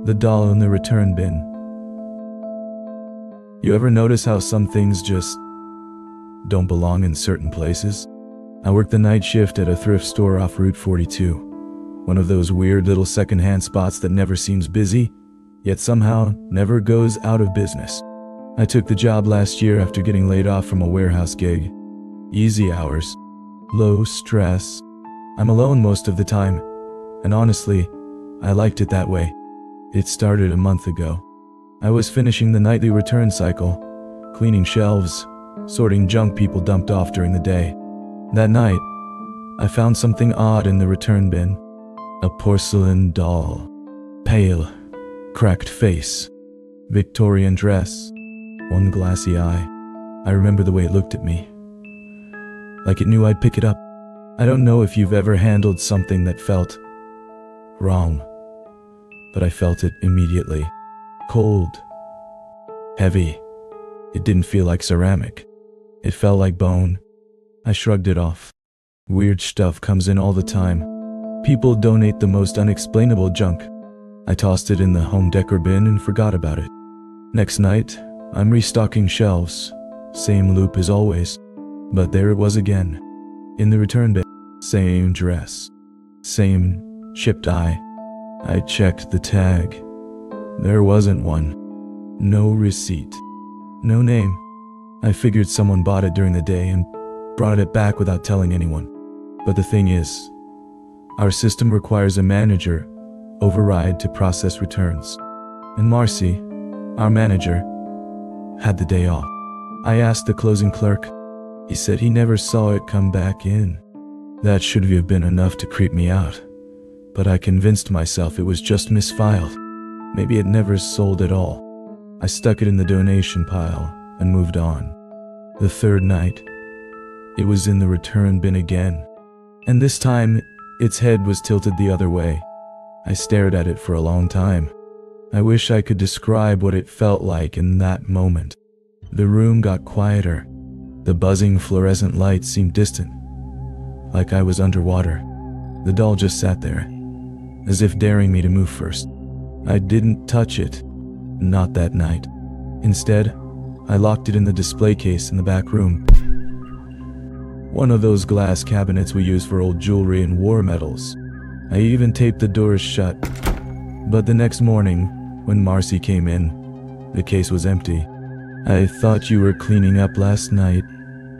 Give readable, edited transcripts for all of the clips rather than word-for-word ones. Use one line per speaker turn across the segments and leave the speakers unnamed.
The doll in the return bin. You ever notice how some things just don't belong in certain places? I worked the night shift at a thrift store off Route 42. One of those weird little secondhand spots that never seems busy, yet somehow never goes out of business. I took the job last year after getting laid off from a warehouse gig. Easy hours, low stress. I'm alone most of the time, and honestly, I liked it that way. It started a month ago. I was finishing the nightly return cycle, cleaning shelves, sorting junk people dumped off during the day. That night, I found something odd in the return bin. A porcelain doll. Pale, cracked face, Victorian dress, one glassy eye. I remember the way it looked at me, like it knew I'd pick it up. I don't know if you've ever handled something that felt wrong, but I felt it immediately. Cold, heavy. It didn't feel like ceramic. It felt like bone. I shrugged it off. Weird stuff comes in all the time. People donate the most unexplainable junk. I tossed it in the home decor bin and forgot about it. Next night, I'm restocking shelves. Same loop as always. But there it was again. In the return bin. Same dress. Same chipped eye. I checked the tag. There wasn't one. No receipt. No name. I figured someone bought it during the day and brought it back without telling anyone. But the thing is, our system requires a manager override to process returns. And Marcy, our manager, had the day off. I asked the closing clerk. He said he never saw it come back in. That should have been enough to creep me out. But I convinced myself it was just misfiled. Maybe it never sold at all. I stuck it in the donation pile and moved on. The third night, it was in the return bin again. And this time, its head was tilted the other way. I stared at it for a long time. I wish I could describe what it felt like in that moment. The room got quieter. The buzzing fluorescent lights seemed distant, like I was underwater. The doll just sat there, as if daring me to move first. I didn't touch it, not that night. Instead, I locked it in the display case in the back room. One of those glass cabinets we use for old jewelry and war medals. I even taped the doors shut. But the next morning, when Marcy came in, the case was empty. "I thought you were cleaning up last night,"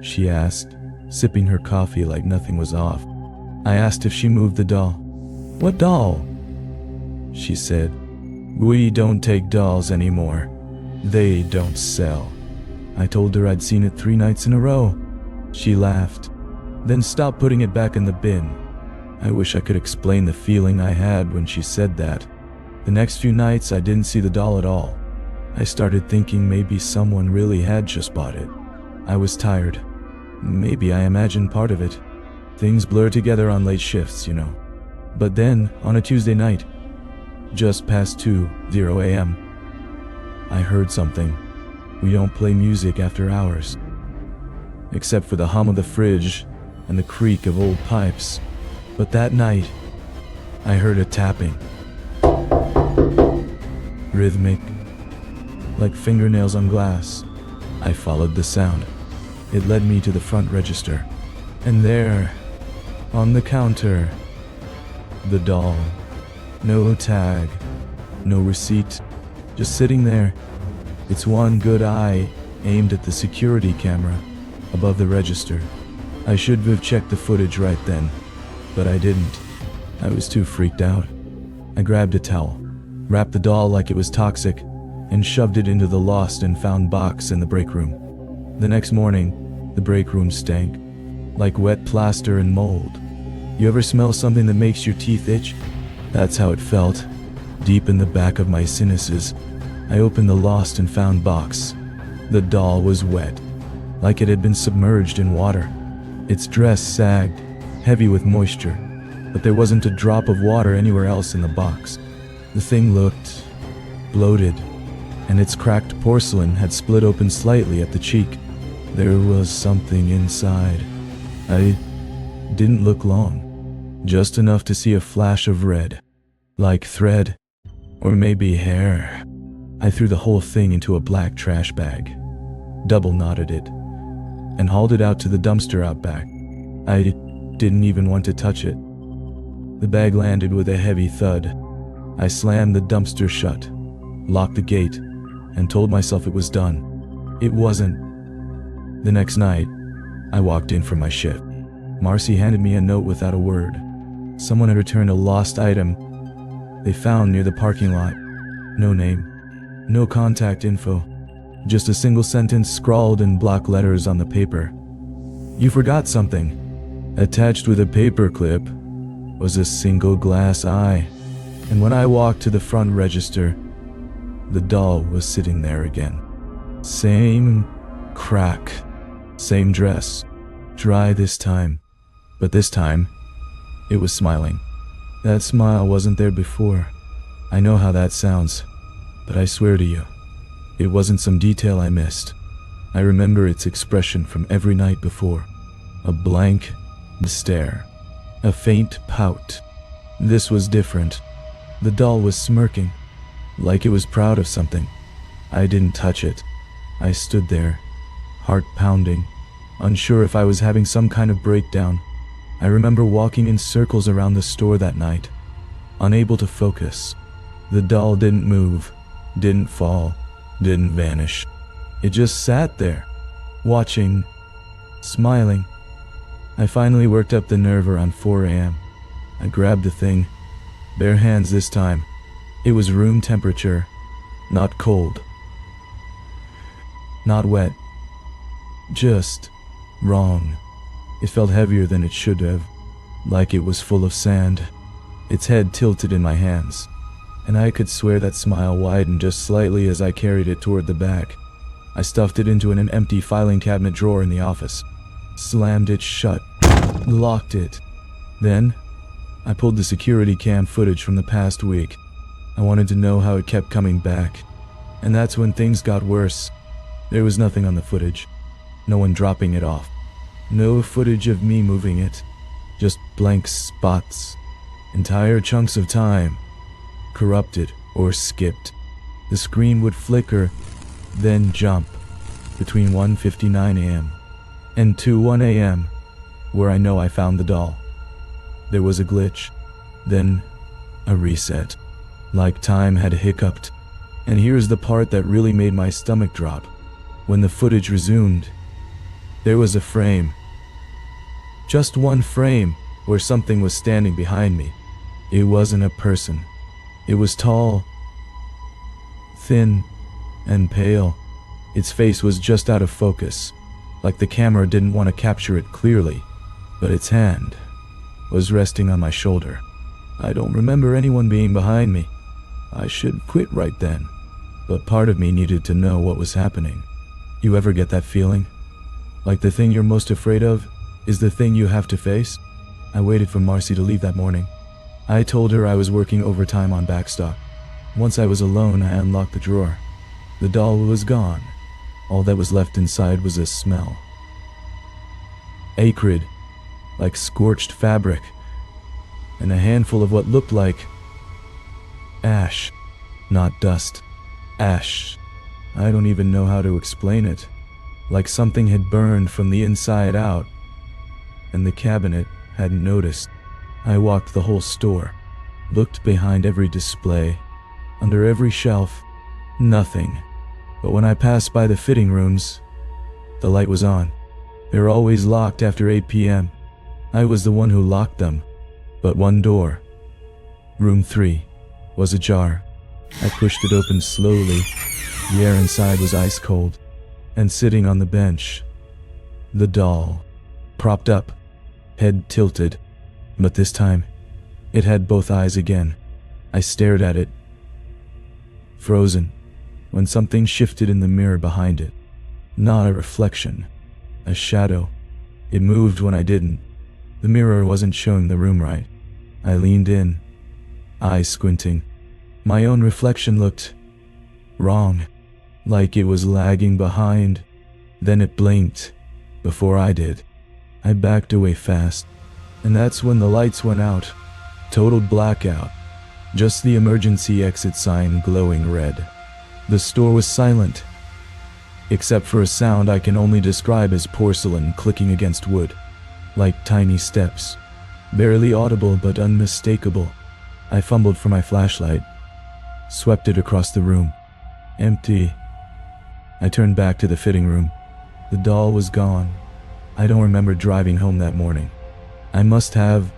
she asked, sipping her coffee like nothing was off. I asked if she moved the doll. "What doll?" she said. "We don't take dolls anymore. They don't sell." I told her I'd seen it 3 nights in a row. She laughed, then stopped putting it back in the bin. I wish I could explain the feeling I had when she said that. The next few nights I didn't see the doll at all. I started thinking maybe someone really had just bought it. I was tired. Maybe I imagined part of it. Things blur together on late shifts, you know. But then, on a Tuesday night, just past 2:00 a.m., I heard something. We don't play music after hours, except for the hum of the fridge and the creak of old pipes. But that night, I heard a tapping. Rhythmic, like fingernails on glass. I followed the sound. It led me to the front register. And there, on the counter, the doll. No tag, no receipt, just sitting there. Its one good eye aimed at the security camera above the register. I should have checked the footage right then, but I didn't. I was too freaked out. I grabbed a towel, wrapped the doll like it was toxic, and shoved it into the lost and found box in the break room. The next morning, the break room stank, like wet plaster and mold. You ever smell something that makes your teeth itch? That's how it felt, deep in the back of my sinuses. I opened the lost and found box. The doll was wet, like it had been submerged in water. Its dress sagged, heavy with moisture, but there wasn't a drop of water anywhere else in the box. The thing looked bloated, and its cracked porcelain had split open slightly at the cheek. There was something inside. I didn't look long, just enough to see a flash of red, like thread. Or maybe hair. I threw the whole thing into a black trash bag, double knotted it, and hauled it out to the dumpster out back. I didn't even want to touch it. The bag landed with a heavy thud. I slammed the dumpster shut, locked the gate, and told myself it was done. It wasn't. The next night, I walked in from my shift. Marcy handed me a note without a word. Someone had returned a lost item they found near the parking lot. No name, no contact info, just a single sentence scrawled in block letters on the paper. "You forgot something." Attached with a paper clip was a single glass eye, and when I walked to the front register, the doll was sitting there again. Same crack, same dress, dry this time, but this time, it was smiling. That smile wasn't there before. I know how that sounds, but I swear to you, it wasn't some detail I missed. I remember its expression from every night before. A blank stare, a faint pout. This was different. The doll was smirking, like it was proud of something. I didn't touch it. I stood there, heart pounding, unsure if I was having some kind of breakdown. I remember walking in circles around the store that night, unable to focus. The doll didn't move, didn't fall, didn't vanish. It just sat there, watching, smiling. I finally worked up the nerve around 4 a.m. I grabbed the thing, bare hands this time. It was room temperature, not cold, not wet, just wrong. It felt heavier than it should have, like it was full of sand. Its head tilted in my hands, and I could swear that smile widened just slightly as I carried it toward the back. I stuffed it into an empty filing cabinet drawer in the office, slammed it shut, locked it. Then, I pulled the security cam footage from the past week. I wanted to know how it kept coming back, and that's when things got worse. There was nothing on the footage, no one dropping it off, no footage of me moving it, just blank spots, entire chunks of time, corrupted or skipped. The screen would flicker, then jump between 1:59 a.m. and 2:01 a.m., where I know I found the doll. There was a glitch, then a reset, like time had hiccuped. And here's the part that really made my stomach drop. When the footage resumed, there was a frame, just one frame, where something was standing behind me. It wasn't a person. It was tall, thin, and pale. Its face was just out of focus, like the camera didn't want to capture it clearly, but its hand was resting on my shoulder. I don't remember anyone being behind me. I should quit right then, but part of me needed to know what was happening. You ever get that feeling? Like the thing you're most afraid of is the thing you have to face? I waited for Marcy to leave that morning. I told her I was working overtime on backstock. Once I was alone, I unlocked the drawer. The doll was gone. All that was left inside was a smell. Acrid, like scorched fabric, and a handful of what looked like ash. Not dust. Ash. I don't even know how to explain it. Like something had burned from the inside out, and the cabinet hadn't noticed. I walked the whole store, looked behind every display, under every shelf, nothing. But when I passed by the fitting rooms, the light was on. They were always locked after 8 p.m. I was the one who locked them, but one door, room 3, was ajar. I pushed it open slowly. The air inside was ice cold, and sitting on the bench, the doll, propped up, head tilted, but this time, it had both eyes again. I stared at it, frozen, when something shifted in the mirror behind it. Not a reflection, a shadow. It moved when I didn't. The mirror wasn't showing the room right. I leaned in, eyes squinting. My own reflection looked wrong, like it was lagging behind. Then it blinked, before I did. I backed away fast, and that's when the lights went out. Total blackout. Just the emergency exit sign glowing red. The store was silent, except for a sound I can only describe as porcelain clicking against wood, like tiny steps. Barely audible but unmistakable. I fumbled for my flashlight, swept it across the room. Empty. I turned back to the fitting room. The doll was gone. I don't remember driving home that morning. I must have,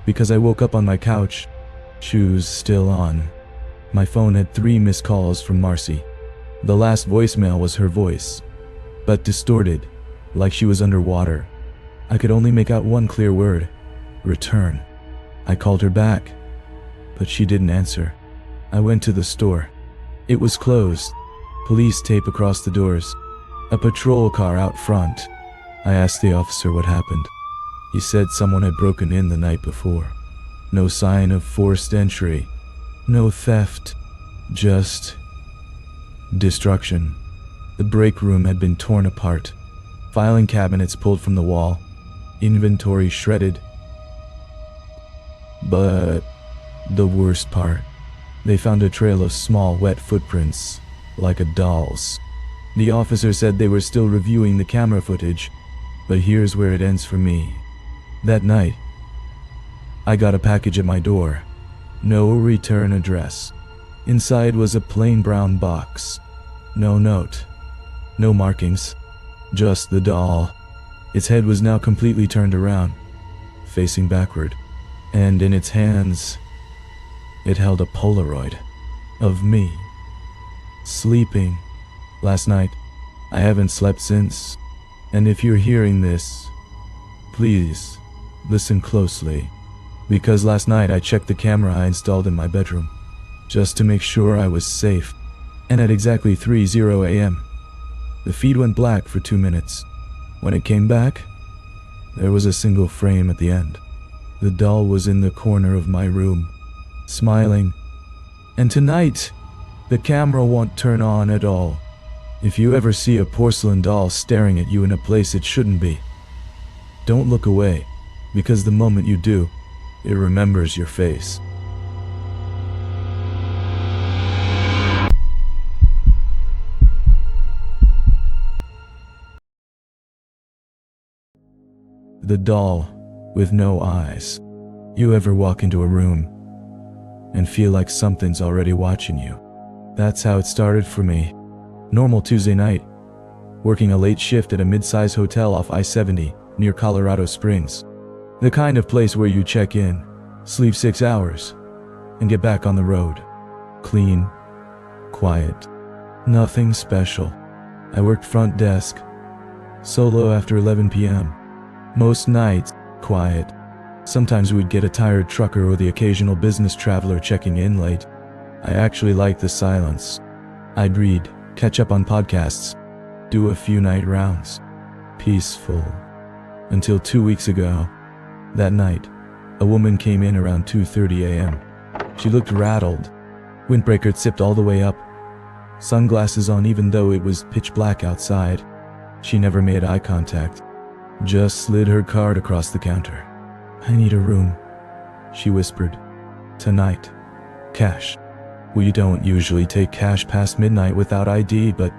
because I woke up on my couch, shoes still on. My phone had 3 missed calls from Marcy. The last voicemail was her voice, but distorted, like she was underwater. I could only make out one clear word: return. I called her back, but she didn't answer. I went to the store. It was closed. Police tape across the doors. A patrol car out front. I asked the officer what happened. He said someone had broken in the night before. No sign of forced entry. No theft. Just destruction. The break room had been torn apart. Filing cabinets pulled from the wall. Inventory shredded. But the worst part, they found a trail of small, wet footprints, like a doll's. The officer said they were still reviewing the camera footage, but here's where it ends for me. That night, I got a package at my door. No return address. Inside was a plain brown box. No note. No markings. Just the doll. Its head was now completely turned around, facing backward. And in its hands, it held a Polaroid of me, sleeping. Last night, I haven't slept since, and if you're hearing this, please listen closely, because last night I checked the camera I installed in my bedroom, just to make sure I was safe, and at exactly 3:00 a.m., the feed went black for 2 minutes. When it came back, there was a single frame at the end. The doll was in the corner of my room, smiling. And tonight, the camera won't turn on at all. If you ever see a porcelain doll staring at you in a place it shouldn't be, don't look away, because the moment you do, it remembers your face. The doll with no eyes. You ever walk into a room and feel like something's already watching you? That's how it started for me. Normal Tuesday night, working a late shift at a mid-size hotel off I-70 near Colorado Springs. The kind of place where you check in, sleep 6 hours, and get back on the road. Clean, quiet, nothing special. I worked front desk, solo after 11 p.m. Most nights, quiet. Sometimes we'd get a tired trucker or the occasional business traveler checking in late. I actually liked the silence. I'd read, catch up on podcasts, do a few night rounds. Peaceful. Until 2 weeks ago. That night, a woman came in around 2:30 a.m. She looked rattled. Windbreaker zipped all the way up. Sunglasses on even though it was pitch black outside. She never made eye contact. Just slid her card across the counter. "I need a room," she whispered. "Tonight. Cash." We don't usually take cash past midnight without ID, but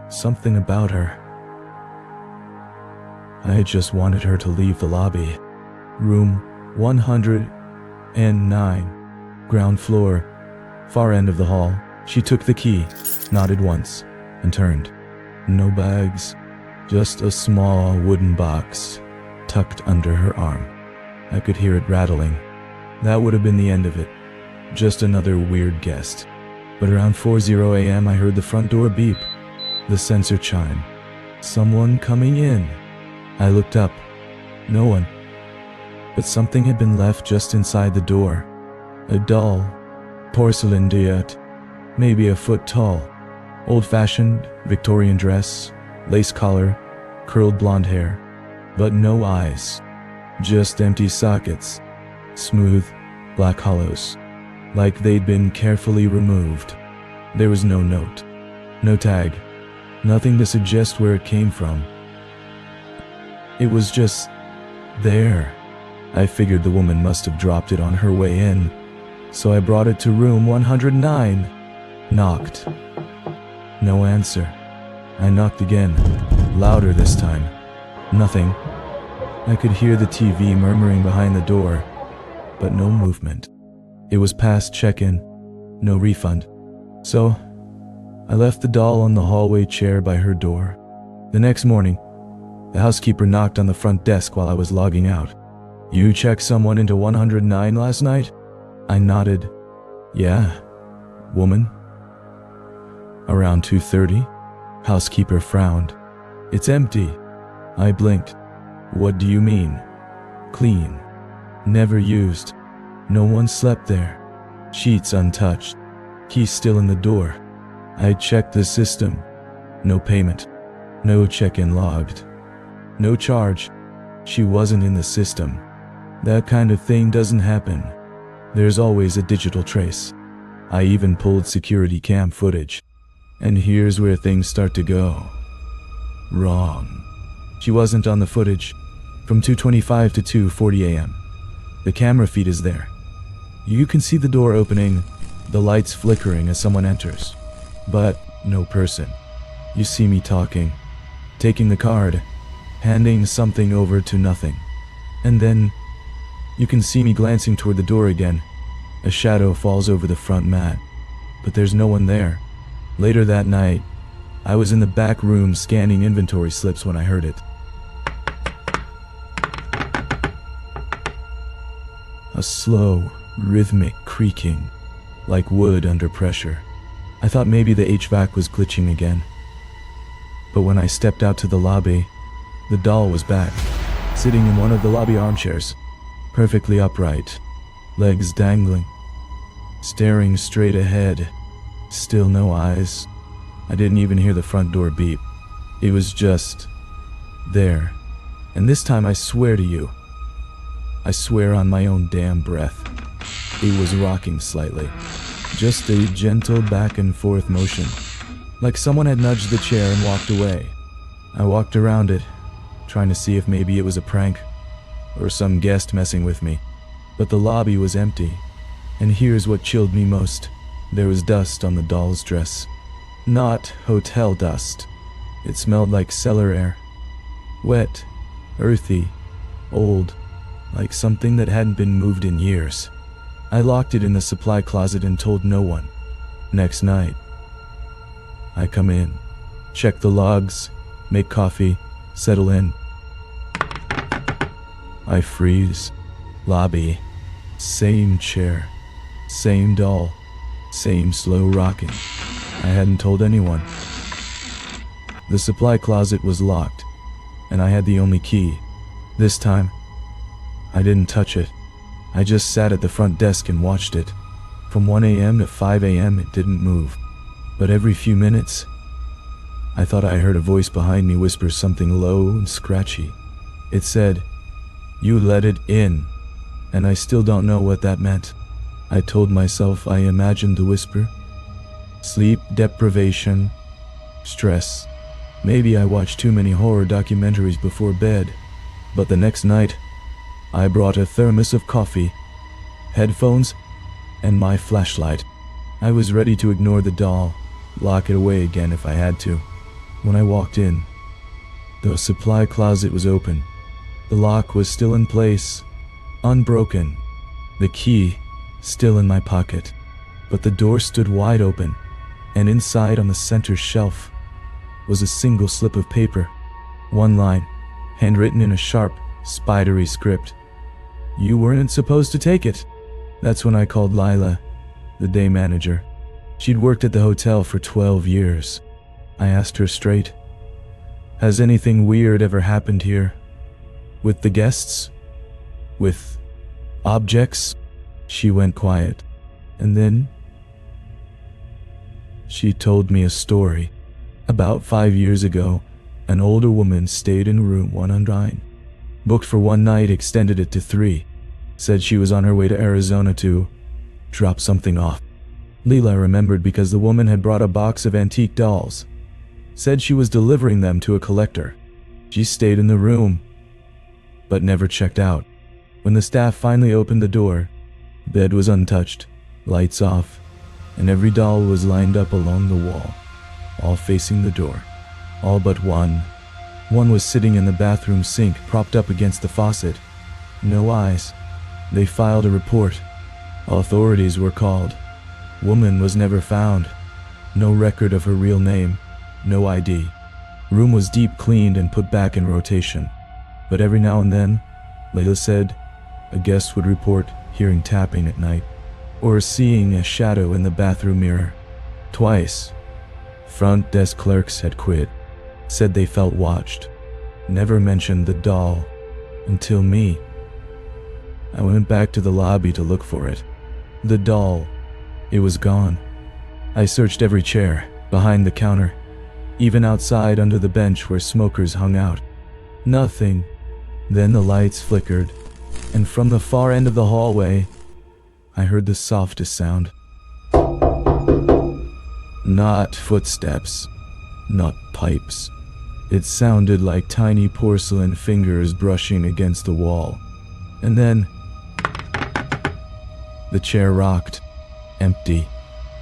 something about her. I just wanted her to leave the lobby. Room 109. Ground floor. Far end of the hall. She took the key, nodded once, and turned. No bags. Just a small wooden box tucked under her arm. I could hear it rattling. That would have been the end of it. Just another weird guest. But around 4:00 a.m. I heard the front door beep. The sensor chime. Someone coming in. I looked up. No one. But something had been left just inside the door. A doll. Porcelain diet. Maybe a foot tall. Old-fashioned, Victorian dress, lace collar, curled blonde hair. But no eyes. Just empty sockets. Smooth, black hollows. Like they'd been carefully removed. There was no note. No tag. Nothing to suggest where it came from. It was just there. I figured the woman must have dropped it on her way in. So I brought it to room 109. Knocked. No answer. I knocked again, louder this time. Nothing. I could hear the TV murmuring behind the door, but no movement. It was past check-in, no refund. So, I left the doll on the hallway chair by her door. The next morning, the housekeeper knocked on the front desk while I was logging out. "You checked someone into 109 last night?" I nodded. "Yeah, woman." "Around 2:30? Housekeeper frowned. "It's empty." I blinked. "What do you mean?" "Clean. Never used. No one slept there. Sheets untouched. Key still in the door. I checked the system. No payment. No check-in logged. No charge. She wasn't in the system. That kind of thing doesn't happen. There's always a digital trace. I even pulled security cam footage. And here's where things start to go wrong. She wasn't on the footage from 2:25 to 2:40 a.m. The camera feed is there. You can see the door opening, the lights flickering as someone enters. But no person. You see me talking, taking the card, handing something over to nothing. And then you can see me glancing toward the door again. A shadow falls over the front mat, but there's no one there. Later that night, I was in the back room scanning inventory slips when I heard it. A slow, rhythmic creaking, like wood under pressure. I thought maybe the HVAC was glitching again. But when I stepped out to the lobby, the doll was back, sitting in one of the lobby armchairs, perfectly upright, legs dangling, staring straight ahead, still no eyes. I didn't even hear the front door beep. It was just there. And this time I swear to you, I swear on my own damn breath, it was rocking slightly. Just a gentle back and forth motion, like someone had nudged the chair and walked away. I walked around it, trying to see if maybe it was a prank, or some guest messing with me. But the lobby was empty, and here's what chilled me most. There was dust on the doll's dress. Not hotel dust. It smelled like cellar air. Wet, earthy, old, like something that hadn't been moved in years. I locked it in the supply closet and told no one. Next night, I come in, check the logs, make coffee, settle in. I freeze. Lobby. Same chair. Same doll. Same slow rocking. I hadn't told anyone. The supply closet was locked, and I had the only key. This time, I didn't touch it. I just sat at the front desk and watched it. From 1 a.m. to 5 a.m. it didn't move. But every few minutes, I thought I heard a voice behind me whisper something low and scratchy. It said, "You let it in." And I still don't know what that meant. I told myself I imagined the whisper. Sleep deprivation, stress. Maybe I watched too many horror documentaries before bed. But the next night, I brought a thermos of coffee, headphones, and my flashlight. I was ready to ignore the doll, lock it away again if I had to. When I walked in, the supply closet was open. The lock was still in place, unbroken. The key still in my pocket. But the door stood wide open, and inside on the center shelf was a single slip of paper. One line, handwritten in a sharp, spidery script. "You weren't supposed to take it." That's when I called Lila, the day manager. She'd worked at the hotel for 12 years. I asked her straight, "Has anything weird ever happened here? With the guests? With objects?" She went quiet. And then she told me a story. About 5 years ago, an older woman stayed in room 109. Booked for 1 night, extended it to 3. Said she was on her way to Arizona to drop something off. Leela remembered because the woman had brought a box of antique dolls. Said she was delivering them to a collector. She stayed in the room, but never checked out. When the staff finally opened the door, bed was untouched, lights off, and every doll was lined up along the wall, all facing the door. All but one. One was sitting in the bathroom sink, propped up against the faucet. No eyes. They filed a report. Authorities were called. Woman was never found. No record of her real name. No ID. Room was deep cleaned and put back in rotation. But every now and then, Layla said, a guest would report hearing tapping at night, or seeing a shadow in the bathroom mirror. Twice. Front desk clerks had quit, said they felt watched. Never mentioned the doll. Until me. I went back to the lobby to look for it. The doll. It was gone. I searched every chair, behind the counter, even outside under the bench where smokers hung out. Nothing. Then the lights flickered, and from the far end of the hallway, I heard the softest sound. Not footsteps, not pipes. It sounded like tiny porcelain fingers brushing against the wall. And then, the chair rocked, empty.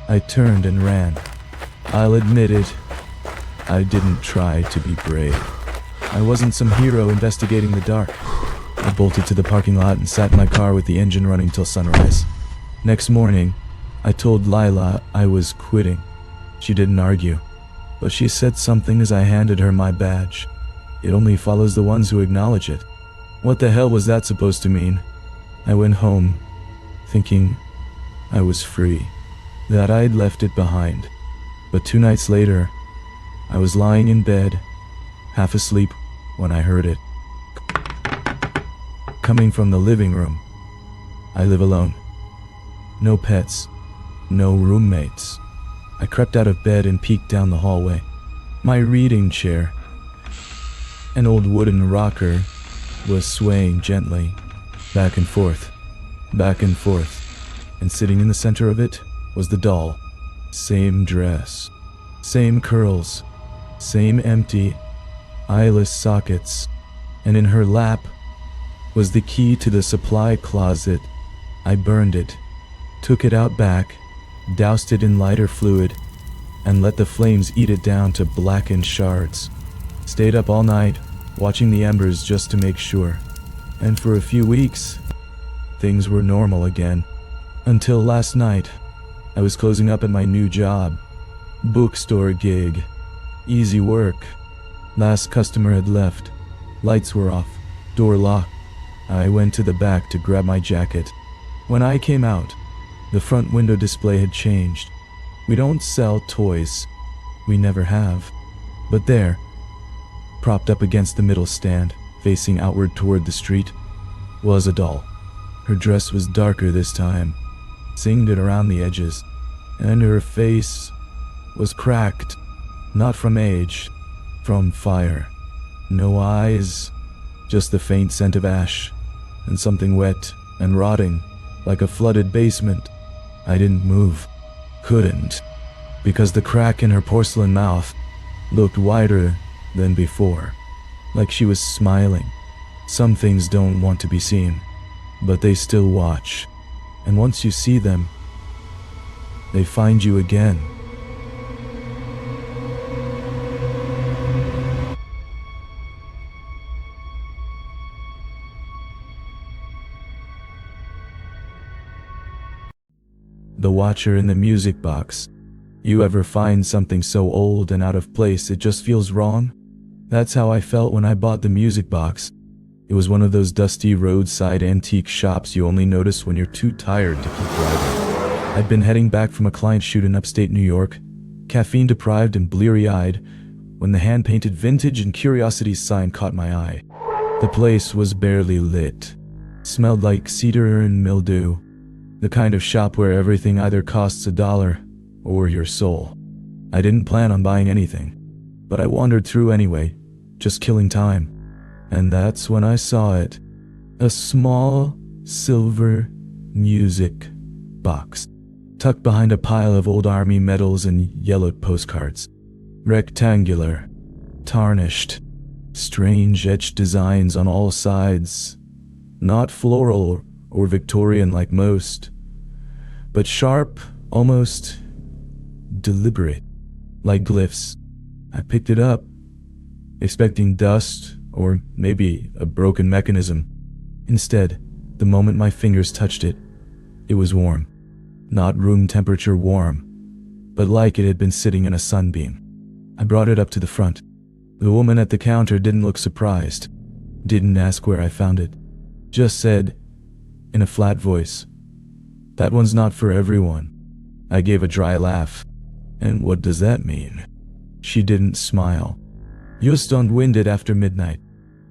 I turned and ran. I'll admit it, I didn't try to be brave. I wasn't some hero investigating the dark. I bolted to the parking lot and sat in my car with the engine running till sunrise. Next morning, I told Lila I was quitting. She didn't argue, but she said something as I handed her my badge. It only follows the ones who acknowledge it. What the hell was that supposed to mean? I went home, thinking I was free, that I'd left it behind. But 2 nights later, I was lying in bed, half asleep, when I heard it. Coming from the living room. I live alone. No pets, no roommates. I crept out of bed and peeked down the hallway. My reading chair, an old wooden rocker, was swaying gently, back and forth, and sitting in the center of it was the doll. Same dress, same curls, same empty, eyeless sockets, and in her lap was the key to the supply closet. I burned it, took it out back, doused it in lighter fluid, and let the flames eat it down to blackened shards. Stayed up all night, watching the embers just to make sure. And for a few weeks, things were normal again. Until last night, I was closing up at my new job. Bookstore gig. Easy work. Last customer had left. Lights were off. Door locked. I went to the back to grab my jacket. When I came out, the front window display had changed. We don't sell toys. We never have. But there, propped up against the middle stand, facing outward toward the street, was a doll. Her dress was darker this time, singed around the edges, and her face was cracked, not from age, from fire. No eyes, just the faint scent of ash, and something wet and rotting, like a flooded basement. I didn't move. Couldn't, because the crack in her porcelain mouth looked wider than before, like she was smiling. Some things don't want to be seen, but they still watch, and once you see them, they find you again. The watcher in the music box. You ever find something so old and out of place it just feels wrong? That's how I felt when I bought the music box. It was one of those dusty roadside antique shops you only notice when you're too tired to keep driving. I'd been heading back from a client shoot in upstate New York, caffeine deprived and bleary-eyed, when the hand-painted vintage and curiosities sign caught my eye. The place was barely lit. Smelled like cedar and mildew. The kind of shop where everything either costs $1 or your soul. I didn't plan on buying anything, but I wandered through anyway, just killing time. And that's when I saw it. A small, silver music box, tucked behind a pile of old army medals and yellowed postcards. Rectangular, tarnished, strange etched designs on all sides. Not floral or Victorian like most, but sharp, almost deliberate, like glyphs. I picked it up, expecting dust or maybe a broken mechanism. Instead, the moment my fingers touched it, it was warm. Not room temperature warm, but like it had been sitting in a sunbeam. I brought it up to the front. The woman at the counter didn't look surprised, didn't ask where I found it, just said, in a flat voice, "That one's not for everyone." I gave a dry laugh. "And what does that mean?" She didn't smile. "Just unwinded after midnight."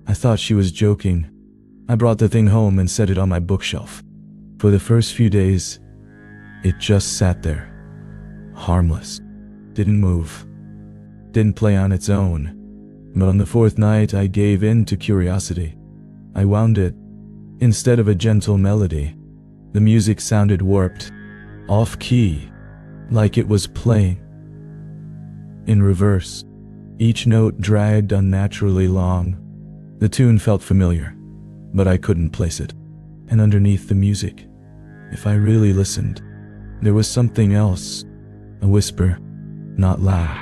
I thought she was joking. I brought the thing home and set it on my bookshelf. For the first few days, it just sat there, harmless, didn't move, didn't play on its own. But on the fourth night, I gave in to curiosity. I wound it. Instead of a gentle melody, the music sounded warped, off-key, like it was playing in reverse. Each note dragged unnaturally long. The tune felt familiar, but I couldn't place it. And underneath the music, if I really listened, there was something else. A whisper, not loud,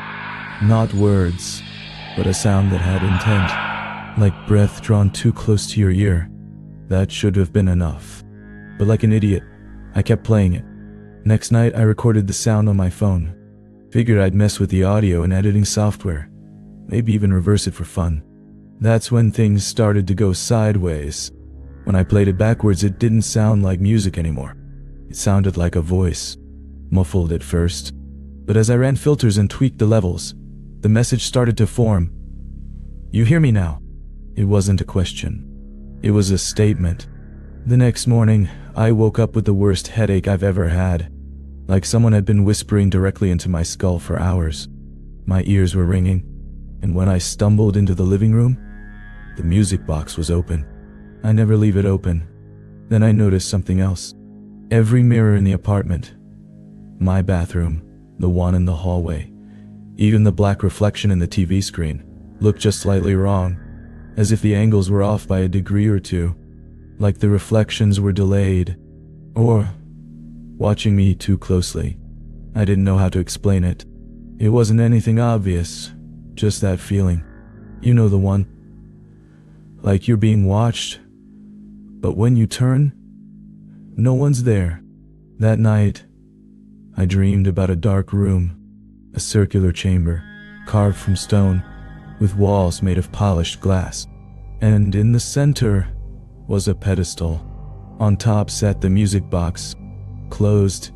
not words, but a sound that had intent, like breath drawn too close to your ear. That should have been enough. But like an idiot, I kept playing it. Next night, I recorded the sound on my phone. Figured I'd mess with the audio and editing software, maybe even reverse it for fun. That's when things started to go sideways. When I played it backwards, it didn't sound like music anymore. It sounded like a voice, muffled at first. But as I ran filters and tweaked the levels, the message started to form. "You hear me now?" It wasn't a question. It was a statement. The next morning, I woke up with the worst headache I've ever had. Like someone had been whispering directly into my skull for hours. My ears were ringing, and when I stumbled into the living room, the music box was open. I never leave it open. Then I noticed something else. Every mirror in the apartment, my bathroom, the one in the hallway, even the black reflection in the TV screen, looked just slightly wrong, as if the angles were off by a degree or two, like the reflections were delayed, or watching me too closely. I didn't know how to explain it. It wasn't anything obvious, just that feeling. You know the one. Like you're being watched, but when you turn, no one's there. That night, I dreamed about a dark room, a circular chamber, carved from stone, with walls made of polished glass. And in the center was a pedestal. On top sat the music box, closed,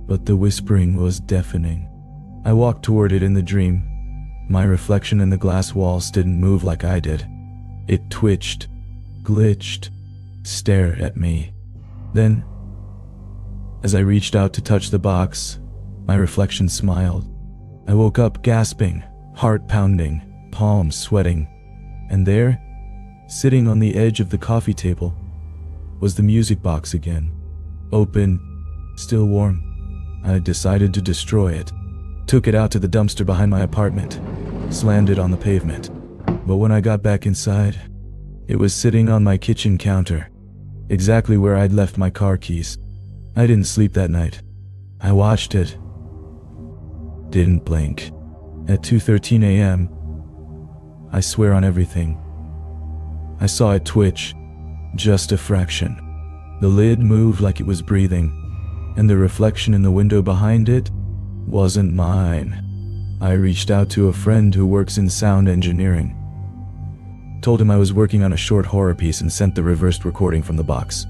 but the whispering was deafening. I walked toward it in the dream. My reflection in the glass walls didn't move like I did. It twitched, glitched, stared at me. Then, as I reached out to touch the box, my reflection smiled. I woke up gasping, heart pounding, palms sweating, and there, sitting on the edge of the coffee table, was the music box again. Open, still warm. I decided to destroy it. Took it out to the dumpster behind my apartment, slammed it on the pavement. But when I got back inside, it was sitting on my kitchen counter, exactly where I'd left my car keys. I didn't sleep that night. I watched it. Didn't blink. At 2:13 a.m., I swear on everything, I saw it twitch, just a fraction. The lid moved like it was breathing, and the reflection in the window behind it wasn't mine. I reached out to a friend who works in sound engineering. Told him I was working on a short horror piece and sent the reversed recording from the box.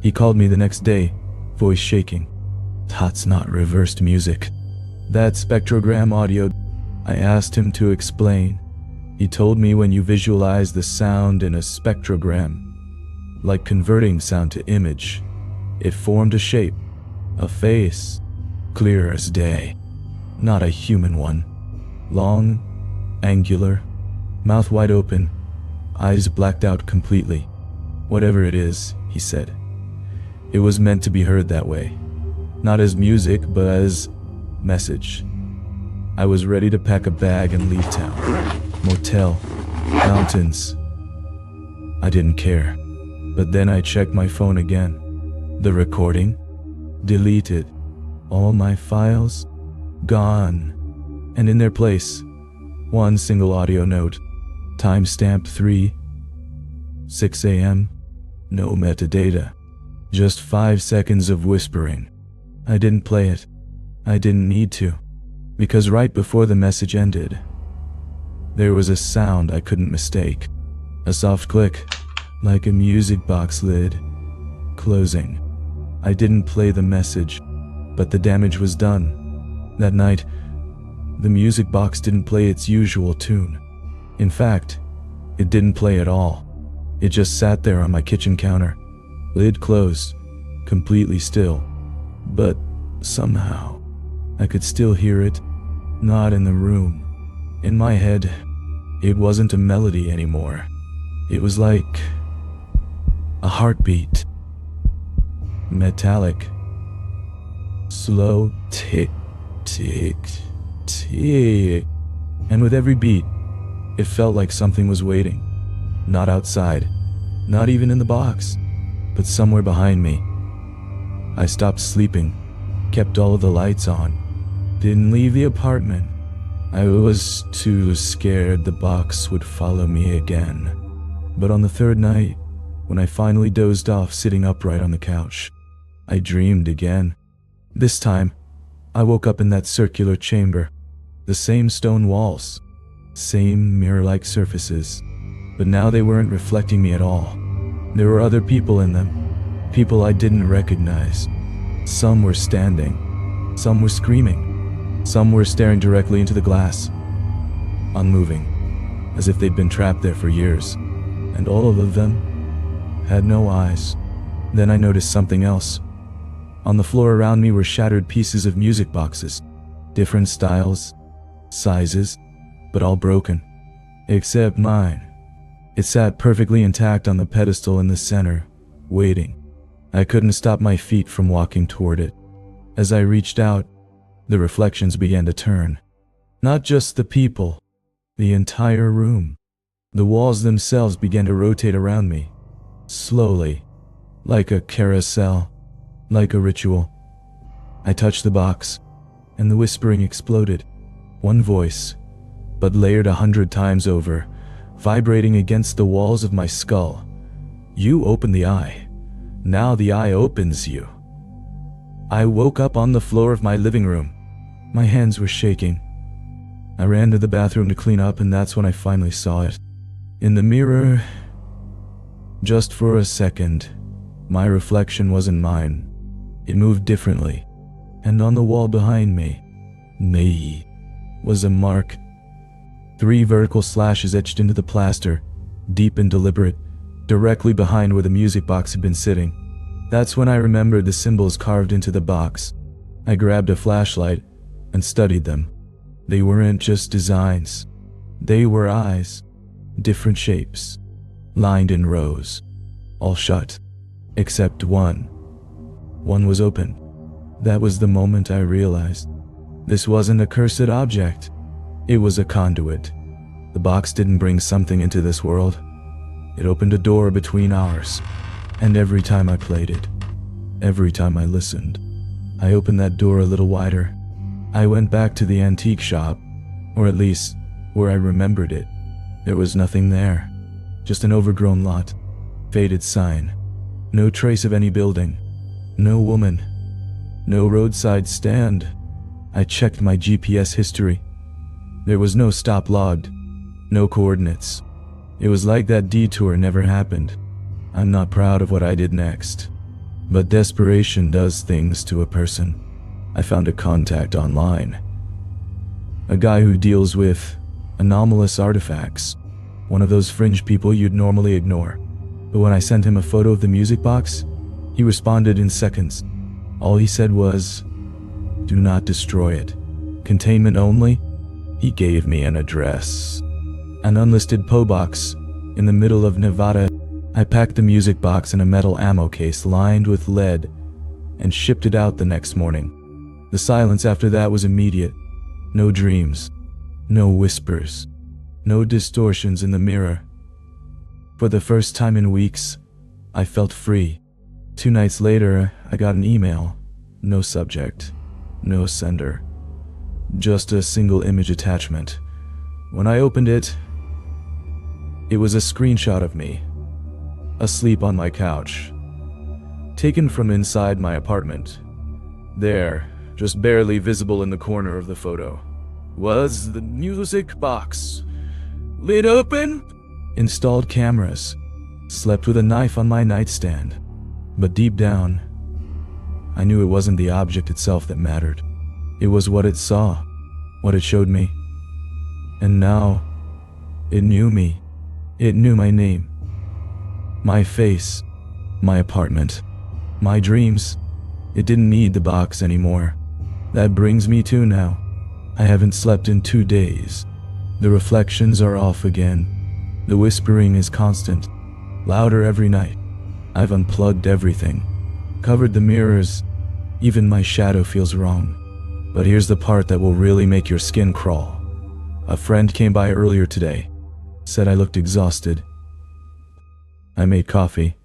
He called me the next day, voice shaking. "That's not reversed music. That's spectrogram audio." I asked him to explain. He told me when you visualize the sound in a spectrogram, like converting sound to image, it formed a shape, a face, clear as day. Not a human one. Long, angular, mouth wide open, eyes blacked out completely. "Whatever it is," he said, "it was meant to be heard that way. Not as music, but as message." I was ready to pack a bag and leave town. Motel, mountains. I didn't care. But then I checked my phone again. The recording? Deleted. All my files gone. And in their place, one single audio note. Timestamp 3:06 a.m. No metadata. Just 5 seconds of whispering. I didn't play it. I didn't need to. Because right before the message ended, there was a sound I couldn't mistake. A soft click, like a music box lid closing. I didn't play the message, but the damage was done. That night, the music box didn't play its usual tune. In fact, it didn't play at all. It just sat there on my kitchen counter, lid closed, completely still. But somehow, I could still hear it, not in the room. In my head, it wasn't a melody anymore. It was like a heartbeat. Metallic. Slow tick, tick, tick. And with every beat, it felt like something was waiting. Not outside, not even in the box, but somewhere behind me. I stopped sleeping, kept all of the lights on, didn't leave the apartment. I was too scared the box would follow me again. But on the third night, when I finally dozed off sitting upright on the couch, I dreamed again. This time, I woke up in that circular chamber. The same stone walls, same mirror-like surfaces. But now they weren't reflecting me at all. There were other people in them, people I didn't recognize. Some were standing, some were screaming, some were staring directly into the glass, unmoving, as if they'd been trapped there for years. And all of them had no eyes. Then I noticed something else. On the floor around me were shattered pieces of music boxes, different styles, sizes, but all broken, except mine. It sat perfectly intact on the pedestal in the center, waiting. I couldn't stop my feet from walking toward it. As I reached out, the reflections began to turn. Not just the people, the entire room. The walls themselves began to rotate around me, slowly, like a carousel, like a ritual. I touched the box, and the whispering exploded. One voice, but layered 100 times over, vibrating against the walls of my skull. You open the eye. Now the eye opens you. I woke up on the floor of my living room. My hands were shaking. I ran to the bathroom to clean up, and that's when I finally saw it. In the mirror, just for a second, my reflection wasn't mine. It moved differently, and on the wall behind me was a mark. 3 vertical slashes etched into the plaster, deep and deliberate, directly behind where the music box had been sitting. That's when I remembered the symbols carved into the box. I grabbed a flashlight and studied them. They weren't just designs. They were eyes, different shapes, lined in rows, all shut, except one. One was open. That was the moment I realized. This wasn't a cursed object. It was a conduit. The box didn't bring something into this world. It opened a door between ours. And every time I played it, every time I listened, I opened that door a little wider. I went back to the antique shop, or at least where I remembered it. There was nothing there. Just an overgrown lot, faded sign, no trace of any building, no woman, no roadside stand. I checked my GPS history. There was no stop logged, no coordinates. It was like that detour never happened. I'm not proud of what I did next, but desperation does things to a person. I found a contact online, a guy who deals with anomalous artifacts, one of those fringe people you'd normally ignore. But when I sent him a photo of the music box, he responded in seconds. All he said was, "Do not destroy it. Containment only." He gave me an address, an unlisted PO box in the middle of Nevada. I packed the music box in a metal ammo case lined with lead and shipped it out the next morning. The silence after that was immediate. No dreams, no whispers, no distortions in the mirror. For the first time in weeks, I felt free. 2 nights later, I got an email. No subject, no sender, just a single image attachment. When I opened it, it was a screenshot of me, asleep on my couch, taken from inside my apartment. There, just barely visible in the corner of the photo, was the music box. Lid open, installed cameras, slept with a knife on my nightstand. But deep down, I knew it wasn't the object itself that mattered. It was what it saw, what it showed me. And now, it knew me. It knew my name, my face, my apartment, my dreams. It didn't need the box anymore. That brings me to now. I haven't slept in 2 days. The reflections are off again. The whispering is constant, louder every night. I've unplugged everything, covered the mirrors. Even my shadow feels wrong. But here's the part that will really make your skin crawl. A friend came by earlier today, said I looked exhausted. I made coffee.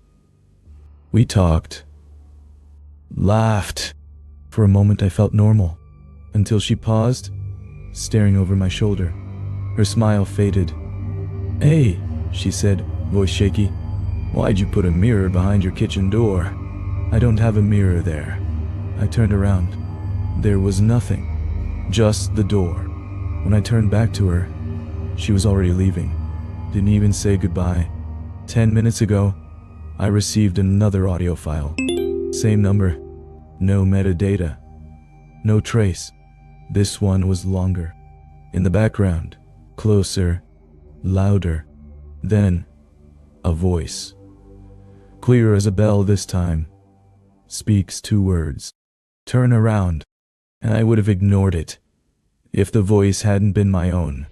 We talked, laughed. For a moment I felt normal, until she paused, staring over my shoulder. Her smile faded. "Hey," she said, voice shaky. "Why'd you put a mirror behind your kitchen door?" "I don't have a mirror there." I turned around. There was nothing, just the door. When I turned back to her, she was already leaving. Didn't even say goodbye. 10 minutes ago, I received another audio file. Same number, no metadata, no trace. This one was longer. In the background, closer, louder. Then, a voice. Clear as a bell this time. Speaks 2 words. Turn around. And I would have ignored it if the voice hadn't been my own.